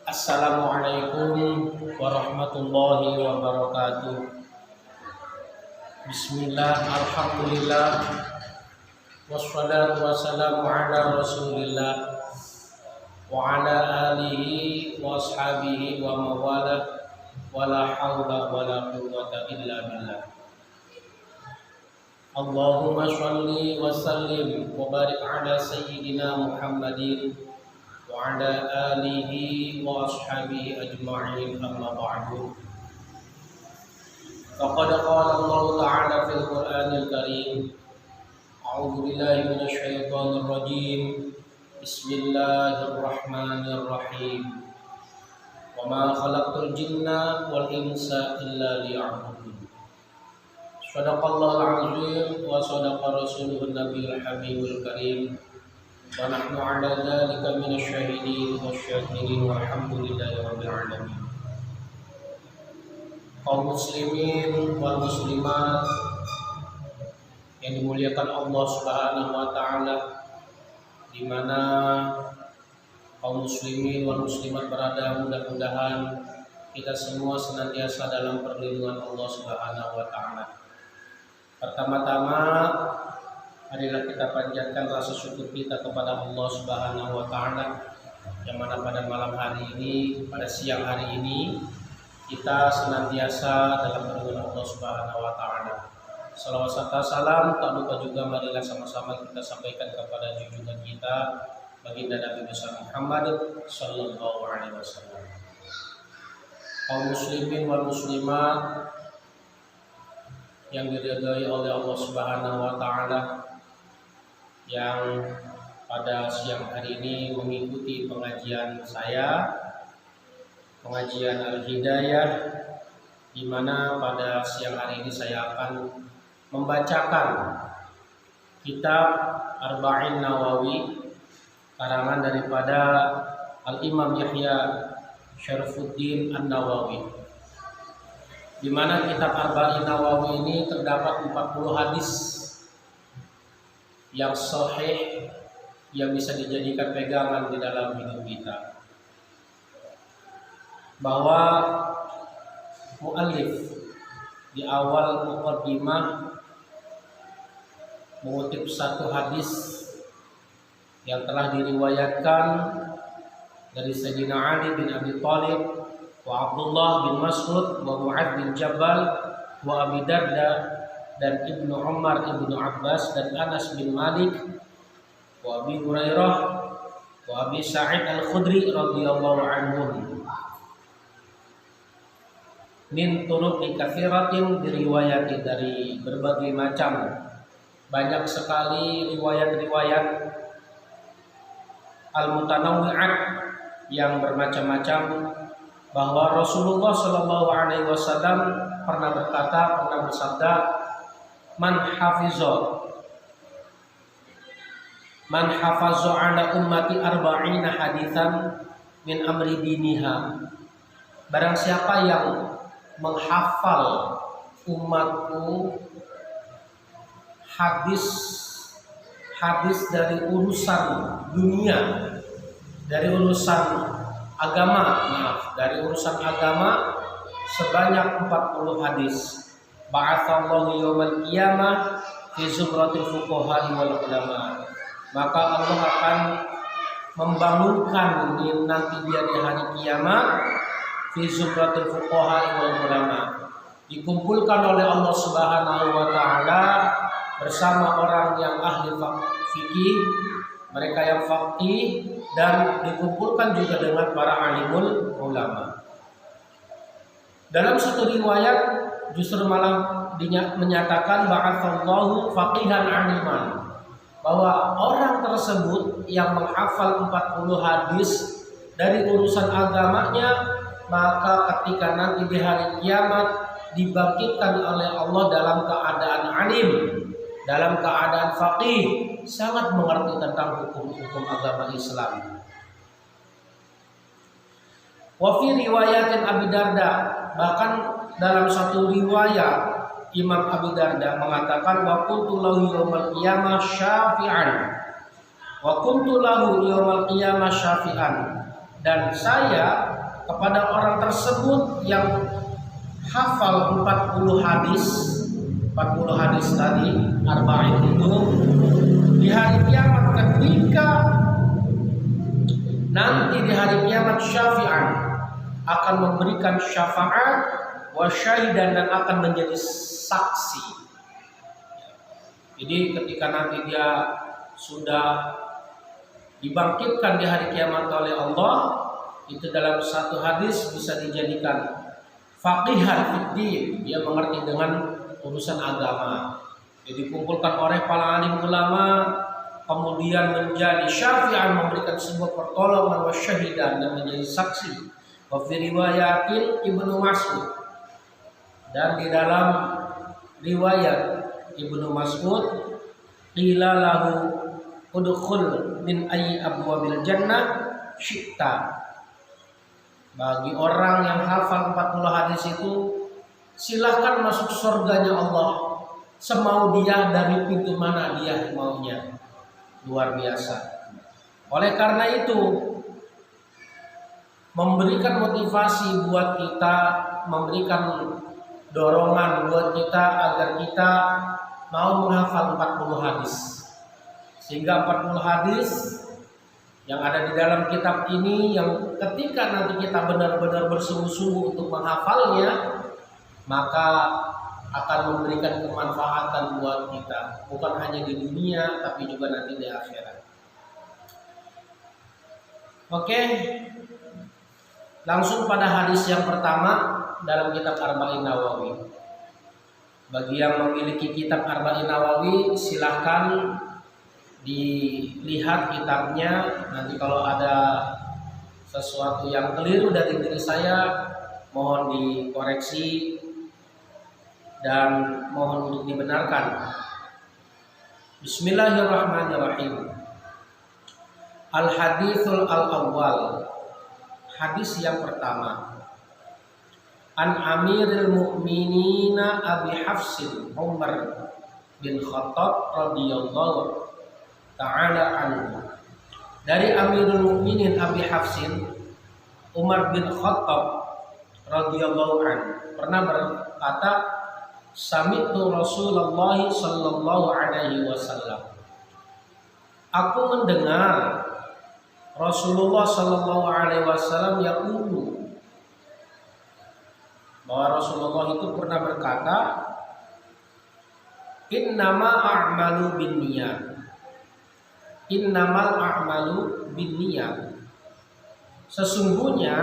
Assalamualaikum warahmatullahi wabarakatuh. Bismillah, alhamdulillah, wassalatu wassalamu ala rasulillah wa ala alihi wa ashabihi wa mawala wa la hawla wa la quwwata illa billah. Allahumma sholli wa sallim wa barik ala sayyidina Muhammadin wa ala alihi wa ashabihi ajma'in, amma ba'du. Faqad qala Allah ta'ala fil Qur'anil Karim, a'udzu billahi minasy syaithanir rajim. Bismillahirrahmanirrahim. Wa ma khalaqtul jinna wal insa illa liya'budun. Shadaqallahul 'azim wa shadaqa rasuluhun nabiyul habibul karim. Wa nahnu 'ala dzalika minasy syahidin wasyakirin walhamdulillahi rabbil alamin. Kaum muslimin wal muslimat yang dimuliakan Allah Subhanahu wa taala, di mana kaum muslimin wal muslimat berada, mudah-mudahan kita semua senantiasa dalam perlindungan Allah Subhanahu wa taala. Pertama-tama, marilah kita panjatkan rasa syukur kita kepada Allah Subhanahu wa taala, yang mana pada malam hari ini, pada siang hari ini, kita senantiasa dalam perlindungan Allah Subhanahu wa taala. Salawat serta salam tak lupa juga marilah sama-sama kita sampaikan kepada junjungan kita baginda Nabi besar Muhammad sallallahu alaihi wasallam. Kaum muslimin wal muslimat yang diridhai oleh Allah Subhanahu wa taala, yang pada siang hari ini mengikuti pengajian saya, pengajian Al-Hidayah, di mana pada siang hari ini saya akan membacakan kitab Arba'in Nawawi karangan daripada Al-Imam Yahya Syarfuddin An-Nawawi, di mana kitab Arba'in Nawawi ini terdapat 40 hadis yang sahih yang bisa dijadikan pegangan di dalam hidup kita. Bahwa muallif di awal muqaddimah mengutip satu hadis yang telah diriwayatkan dari Sayyidina Ali bin Abi Thalib, wa Abdullah bin Mas'ud, wa Mu'adz bin Jabal, wa Abi Darda, dan Ibnu Umar, Ibnu Abbas, dan Anas bin Malik, wa Abi Hurairah, wa Abi Sa'id Al-Khudri radhiyallahu anhum, min turuqi katsiratin, diriwayati dari berbagai macam, banyak sekali riwayat-riwayat al-mutanawwi'at yang bermacam-macam, bahwa Rasulullah Shallallahu Alaihi Wasallam pernah bersabda, man hafaza ala ummati arba'ina haditsan min amri diniha. Barang siapa yang menghafal umatku hadis dari urusan dunia, dari urusan agama, dari urusan agama sebanyak 40 hadis, ba'atsallahu yaumal qiyamah fi zumratil fuqaha wal ulama, maka Allah akan membangunkan nanti dia di hari kiamat fi zumratil fuqaha wal ulama, dikumpulkan oleh Allah Subhanahu wa taala bersama orang yang ahli fikih, mereka yang faqih, dan dikumpulkan juga dengan para alimul ulama. Dalam satu riwayat justru malah menyatakan ba'atsallahu faqihan aliman, bahwa orang tersebut yang menghafal 40 hadis dari urusan agamanya, maka ketika nanti di hari kiamat dibangkitkan oleh Allah dalam keadaan alim, dalam keadaan faqih, sangat mengerti tentang hukum-hukum agama Islam. Wa fi riwayatin Abi Darda, bahkan dalam satu riwayat Imam Abi Darda mengatakan, wa kuntu lahu yaumal qiyamah syafi'an, wa kuntu lahu yaumal qiyamah syafi'an, dan saya kepada orang tersebut yang hafal 40 hadis tadi, arba'in itu, di hari kiamat ketika nanti di hari kiamat syafi'an akan memberikan syafaat wa syahidan dan akan menjadi saksi. Jadi ketika nanti dia sudah dibangkitkan di hari kiamat oleh Allah, itu dalam satu hadis bisa dijadikan faqihan fiddin, dia mengerti dengan urusan agama. Jadi dikumpulkan oleh para alim ulama, kemudian menjadi syafi'an, memberikan sebuah pertolongan wa syahidan dan menjadi saksi. Wa fi riwayatin Ibnu Mas'ud, dan di dalam riwayat Ibnu Mas'ud, qila lahu udkhul min ayyi abwabil jannah syi'ta. Bagi orang yang hafal 40 hadis itu, silahkan masuk surganya Allah semau dia, dari pintu mana dia maunya. Luar biasa. Oleh karena itu, memberikan motivasi buat kita, memberikan dorongan buat kita agar kita mau menghafal 40 hadis. Sehingga 40 hadis yang ada di dalam kitab ini, yang ketika nanti kita benar-benar bersungguh-sungguh untuk menghafalnya, maka akan memberikan kemanfaatan buat kita, bukan hanya di dunia tapi juga nanti di akhirat. Oke, langsung pada hadis yang pertama dalam kitab Arba'in Nawawi. Bagi yang memiliki kitab Arba'in Nawawi, silahkan dilihat kitabnya. Nanti kalau ada sesuatu yang keliru dari diri saya, mohon dikoreksi dan mohon untuk dibenarkan. Bismillahirrahmanirrahim. Al-hadithul al-awwal, hadis yang pertama. An Amiril Mu'minina Abi Hafsin Umar bin Khattab radhiyallahu ta'ala anhu. Dari Amirul Mukminin Abi Hafsin Umar bin Khattab radhiyallahu anhu pernah berkata, sami'tu Rasulullah sallallahu alaihi wasallam. Aku mendengar Rasulullah sallallahu alaihi wasallam yaqulu, bahwa Rasulullah itu pernah berkata, innama a'malu binniyat. Innamal a'malu binniyat. Sesungguhnya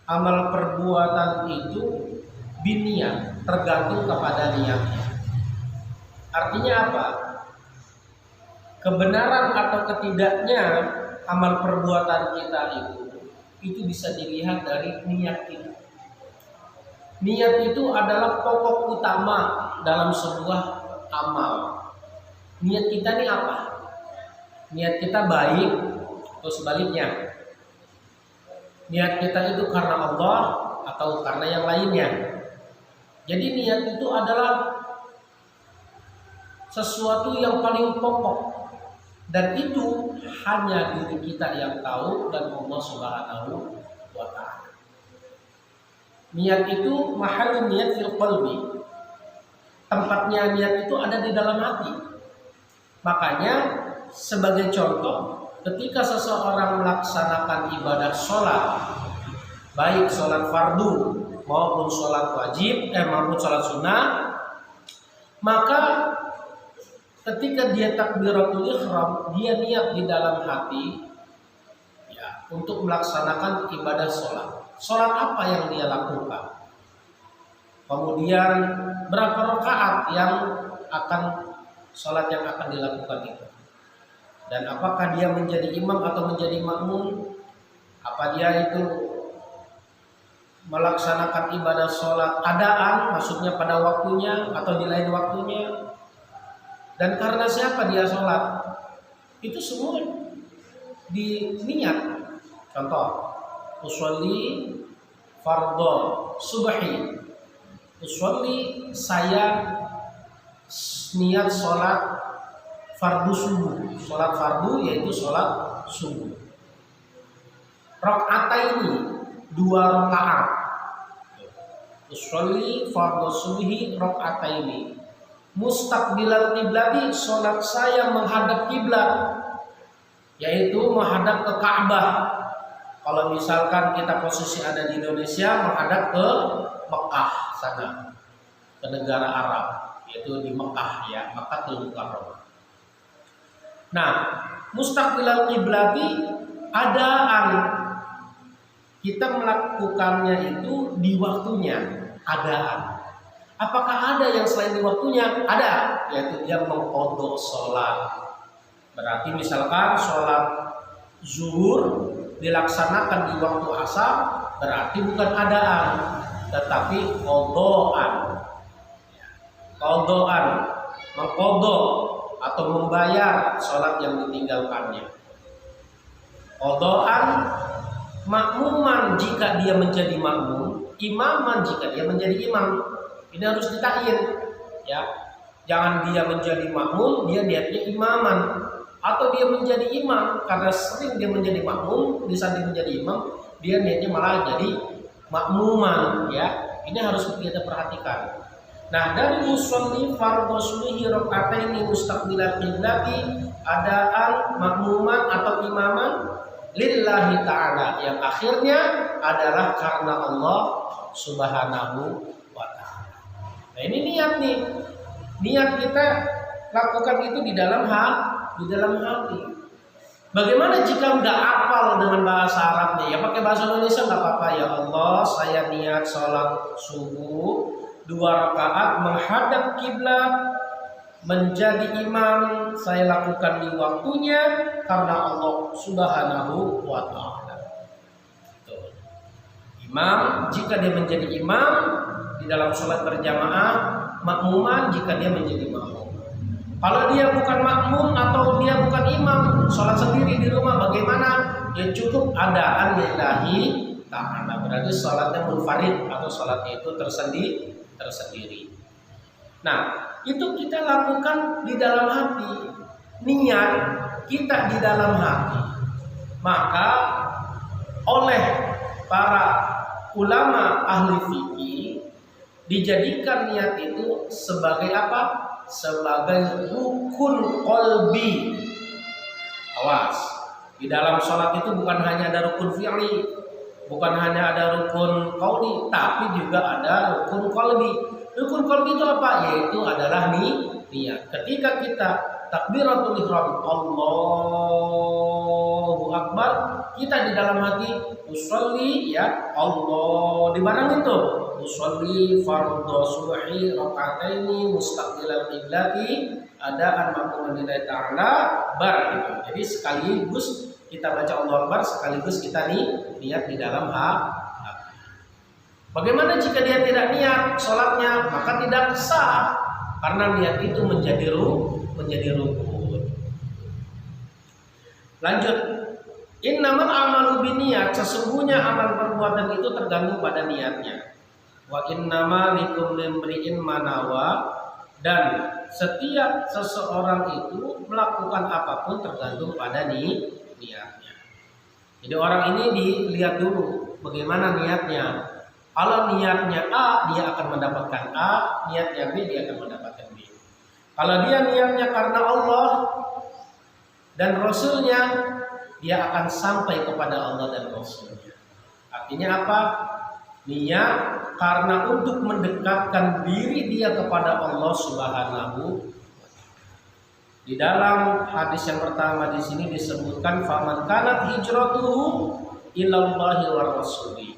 amal perbuatan itu binniyat, tergantung kepada niatnya. Artinya apa? Kebenaran atau ketidaknya amal perbuatan kita itu bisa dilihat dari niat kita. Niat itu adalah pokok utama dalam sebuah amal. Niat kita ini apa? Niat kita baik atau sebaliknya? Niat kita itu karena Allah atau karena yang lainnya? Jadi niat itu adalah sesuatu yang paling pokok, dan itu hanya diri kita yang tahu dan Allah Subhanahu wa ta'ala. Niat itu mahal niat fil qalbi. Tempatnya niat itu ada di dalam hati. Makanya sebagai contoh, ketika seseorang melaksanakan ibadah sholat, baik sholat fardu maupun sholat wajib maupun sholat sunnah, maka ketika dia takbiratul ihram, dia niat di dalam hati ya, untuk melaksanakan ibadah sholat. Sholat apa yang dia lakukan? Kemudian berapa rakaat yang akan sholat yang akan dilakukan itu? Dan apakah dia menjadi imam atau menjadi makmum? Apa dia itu melaksanakan ibadah sholat adaan, maksudnya pada waktunya atau di lain waktunya? Dan karena siapa dia sholat? Itu semua di niat. Contoh, usolli fardhu subhi. Usolli, saya niat sholat fardu subuh. Sholat fardu yaitu sholat subuh. Rakaat ini 2 rakaat. Usolli fardhu subhi rakaataini. Mustaqbilal qiblati, salat saya menghadap kiblat, yaitu menghadap ke Ka'bah. Kalau misalkan kita posisi ada di Indonesia, menghadap ke Mekah sana, ke negara Arab, yaitu di Mekah ya, Makkatul Mukarramah. Nah, mustaqbilal qiblati adaan, kita melakukannya itu di waktunya, adaan. Apakah ada yang selain di waktunya? Ada, yaitu dia mengqadha sholat. Berarti misalkan sholat zuhur dilaksanakan di waktu asar, berarti bukan adaan, tetapi qadhaan. Qadhaan, mengqadha atau membayar sholat yang ditinggalkannya. Qadhaan, makmuman jika dia menjadi makmum, imaman jika dia menjadi imam. Ini harus ditayin, ya. Jangan dia menjadi makmum, dia niatnya imaman, atau dia menjadi imam karena sering dia menjadi makmum, di saat dia menjadi imam, dia niatnya malah jadi makmuman, ya. Ini harus kita perhatikan. Nah, dari usolli fardhu subhi rakaataini mustaqbilal qiblati, adaan, makmuman atau imaman lillahi ta'ala, yang akhirnya adalah karena Allah Subhanahu wa ta'ala. Nah, ini niat nih. Niat kita lakukan itu di dalam hati. Bagaimana jika nggak hafal dengan bahasa Arabnya? Ya pakai bahasa Indonesia nggak apa-apa. Ya Allah, saya niat sholat subuh 2 rakaat menghadap kiblat, menjadi imam, saya lakukan di waktunya karena Allah Subhanahu wa ta'ala. Imam jika dia menjadi imam di dalam sholat berjamaah, makmuman jika dia menjadi makmum. Kalau dia bukan makmum atau dia bukan imam, sholat sendiri di rumah, bagaimana? Ya cukup adaan lillahi ta'ala. Berarti sholatnya munfarid atau sholatnya itu tersendiri. Nah, itu kita lakukan di dalam hati. Niat kita di dalam hati. Maka oleh para ulama ahli fikih dijadikan niat itu sebagai apa? Sebagai rukun qalbi. Awas, di dalam sholat itu bukan hanya ada rukun fi'li, bukan hanya ada rukun qauli, tapi juga ada rukun qalbi. Rukun qalbi itu apa? Yaitu adalah niat. Ketika kita takbiratul ihram, Allahu Akbar, kita di dalam hati usolli, ya Allah, di mana itu? Usolli fardhu subhi rakaataini mustaqbilal qiblati, adaan makmuman lillahi ta'ala, bar gitu. Jadi sekaligus kita baca Allah Akbar, sekaligus kita niat di dalam hati. Bagaimana jika dia tidak niat sholatnya? Maka tidak sah, karena niat itu menjadi rukun. Lanjut, innamal amalu binniyat, sesungguhnya amal perbuatan itu tergantung pada niatnya. Wa innama likulli imri'in ma nawa, dan setiap seseorang itu melakukan apapun tergantung pada niatnya. Jadi orang ini dilihat dulu bagaimana niatnya. Kalau niatnya A, dia akan mendapatkan A, niatnya B, dia akan mendapatkan B. Kalau dia niatnya karena Allah dan Rasulnya, dia akan sampai kepada Allah dan Rasulnya. Artinya apa? Niat karena untuk mendekatkan diri dia kepada Allah Subhanahu. Di dalam hadis yang pertama di sini disebutkan faman kanat hijratuhu ilallahi wa rasuli.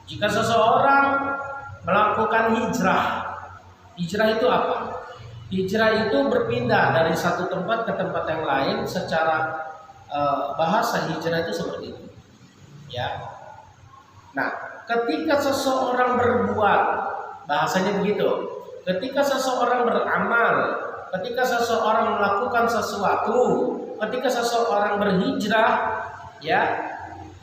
Jika seseorang melakukan hijrah itu apa? Hijrah itu berpindah dari satu tempat ke tempat yang lain. Secara bahasa hijrah itu seperti itu, ya. Nah, ketika seseorang berbuat, bahasanya begitu. Ketika seseorang beramal, ketika seseorang melakukan sesuatu, ketika seseorang berhijrah, ya,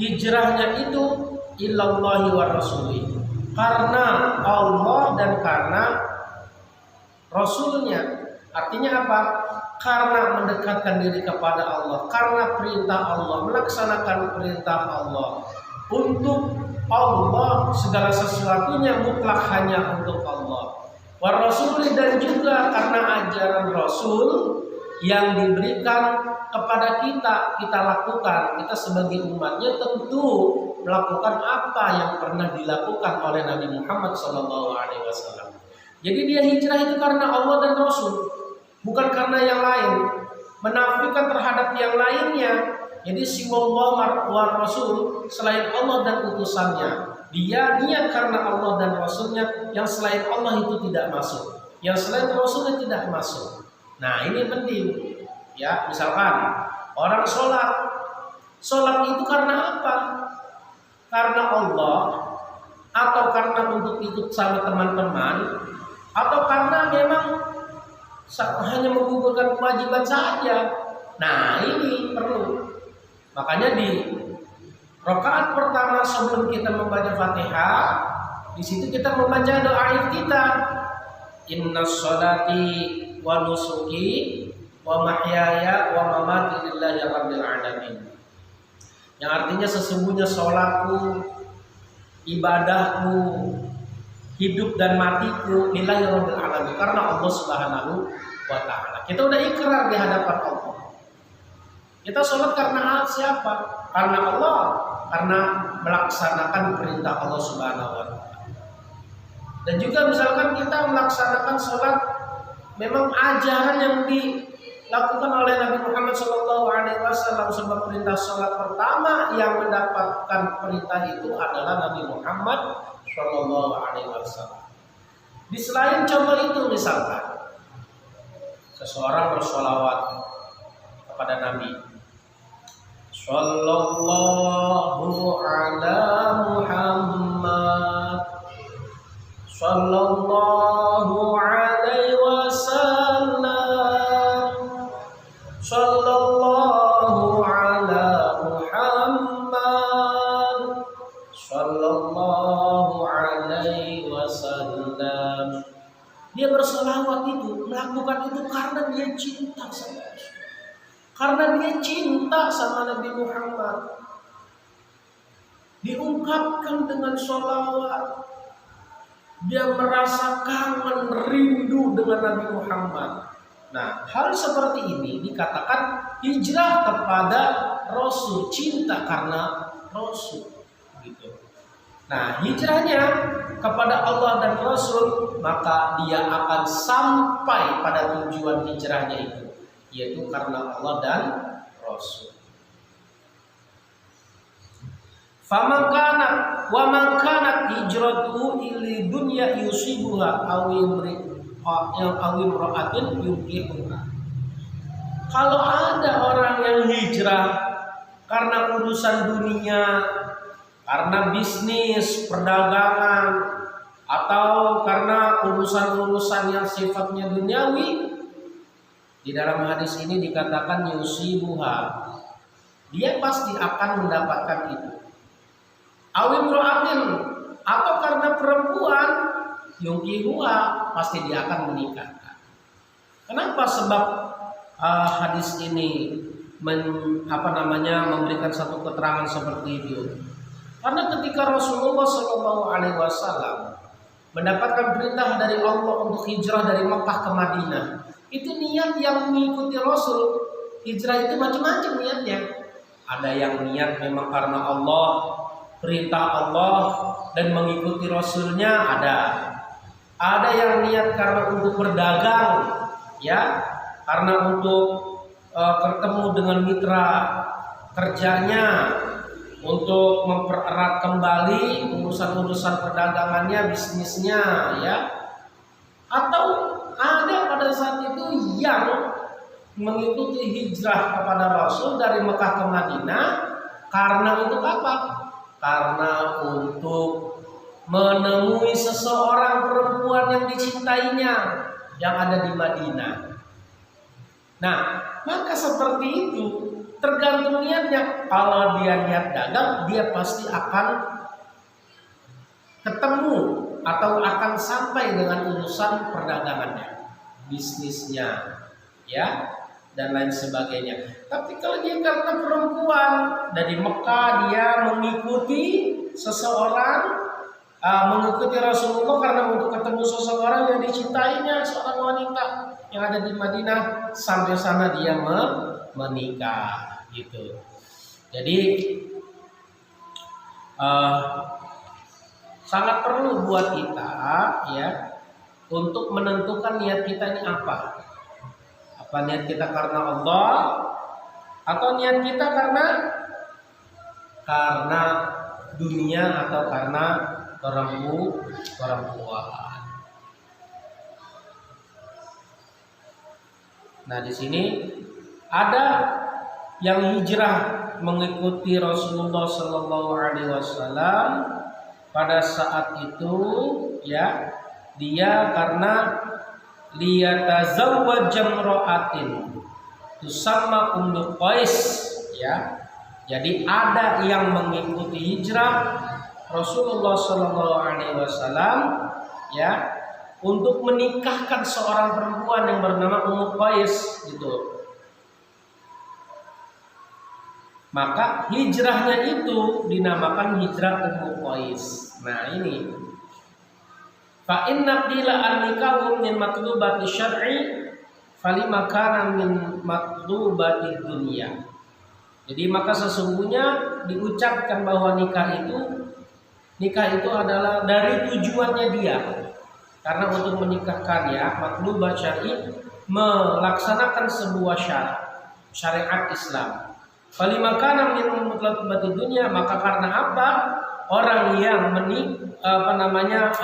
hijrahnya itu ilallahi wa rasuli, karena Allah dan karena Rasulnya. Artinya apa? Karena mendekatkan diri kepada Allah, karena perintah Allah, melaksanakan perintah Allah, untuk Allah, segala sesuatunya mutlak hanya untuk Allah. Wa rasuli, dan juga karena ajaran Rasul yang diberikan kepada kita lakukan. Kita sebagai umatnya tentu melakukan apa yang pernah dilakukan oleh Nabi Muhammad SAW. Jadi dia hijrah itu karena Allah dan Rasul, bukan karena yang lain. Menafikan terhadap yang lainnya. Jadi siwallah wa Rasul, selain Allah dan utusannya, dia niat karena Allah dan Rasulnya. Yang selain Allah itu tidak masuk, yang selain Rasulnya tidak masuk. Nah ini penting ya. Misalkan orang sholat itu karena apa? Karena Allah, atau karena untuk ikut sama teman-teman, atau karena memang hanya menggugurkan kewajiban saja. Nah ini perlu. Makanya di rakaat pertama sebelum kita membaca Fatihah, di situ kita membaca doa kita. Innas sholati wa nusuki wa mahyaya wa mamati lillahi rabbil alamin. Yang artinya sesungguhnya sholatku, ibadahku, hidup dan matiku lillahi rabbil alamin, karena Allah Subhanahu wa taala. Kita udah ikrar di hadapan Allah. Kita sholat karena siapa? Karena Allah, karena melaksanakan perintah Allah Subhanahu wa taala. Dan juga misalkan kita melaksanakan sholat memang ajaran yang dilakukan oleh Nabi Muhammad SAW, sebab perintah sholat pertama yang mendapatkan perintah itu adalah Nabi Muhammad SAW. Di selain contoh itu, misalkan seseorang bersolawat kepada Nabi, Sallallahu ala Muhammad, Sallallahu alaihi wasallam, Sallallahu ala Muhammad, Sallallahu alaihi wasallam. Dia bersolawat itu, melakukan itu karena dia cinta sama Rasul, karena dia cinta sama Nabi Muhammad. Diungkapkan dengan sholawat. Dia merasa kangen, rindu dengan Nabi Muhammad. Nah, hal seperti ini dikatakan hijrah kepada Rasul, cinta karena Rasul, gitu. Nah, hijrahnya kepada Allah dan Rasul, maka dia akan sampai pada tujuan hijrahnya itu, yaitu karena Allah dan Rasul. Faman kana wa man kana hijratuhu ila dunya yusibuha aw imra'atin yuqimuha. Kalau ada orang yang hijrah karena urusan dunia, karena bisnis, perdagangan, atau karena urusan-urusan yang sifatnya duniawi, di dalam hadis ini dikatakan yusibuha, dia pasti akan mendapatkan itu. Awim ro'atin, atau karena perempuan, yungkihuha, pasti dia akan menikahkan. Kenapa? Sebab hadis ini memberikan satu keterangan seperti itu. Karena ketika Rasulullah SAW mendapatkan perintah dari Allah untuk hijrah dari Mekah ke Madinah, itu niat yang mengikuti Rasul. Hijrah itu macam-macam niatnya. Ada yang niat memang karena Allah, perintah Allah dan mengikuti Rasulnya ada. Ada yang niat karena untuk berdagang, ya, karena untuk bertemu dengan mitra kerjanya, untuk mempererat kembali urusan-urusan perdagangannya, bisnisnya, ya. Atau ada pada saat itu yang mengikuti hijrah kepada Rasul dari Mekah ke Madinah karena untuk apa? Karena untuk menemui seseorang perempuan yang dicintainya yang ada di Madinah. Nah, maka seperti itu tergantung niatnya. Kalau dia niat dagang, dia pasti akan ketemu atau akan sampai dengan urusan perdagangannya, bisnisnya, ya. dan lain sebagainya. Tapi kalau dia karena perempuan dari Mekah, dia mengikuti seseorang, mengikuti Rasulullah karena untuk ketemu seseorang yang dicintainya, seorang wanita yang ada di Madinah, sampai sana dia menikah gitu. Jadi sangat perlu buat kita ya untuk menentukan niat kita ini apa. Apa niat kita karena Allah atau niat kita karena dunia atau karena perempuan. Nah, di sini ada yang hijrah mengikuti Rasulullah Sallallahu Alaihi Wasallam pada saat itu ya, dia karena liyatazawwaj jamra'atin tusamma Ummu Qais ya. Jadi ada yang mengikuti hijrah Rasulullah Sallallahu Alaihi Wasallam ya untuk menikahkan seorang perempuan yang bernama Ummu Qais gitu. Maka hijrahnya itu dinamakan hijrah Ummu Qais. Nah ini, fa inna qila an-nikahu min matlubati syar'i falima kana min matlubati dunya. Jadi maka sesungguhnya diucapkan bahwa nikah itu adalah dari tujuannya dia. Karena untuk menikahkan ya, matlubah syar'i, melaksanakan sebuah syariat Islam. Falima kana min matlubati dunya, maka karena apa? Orang yang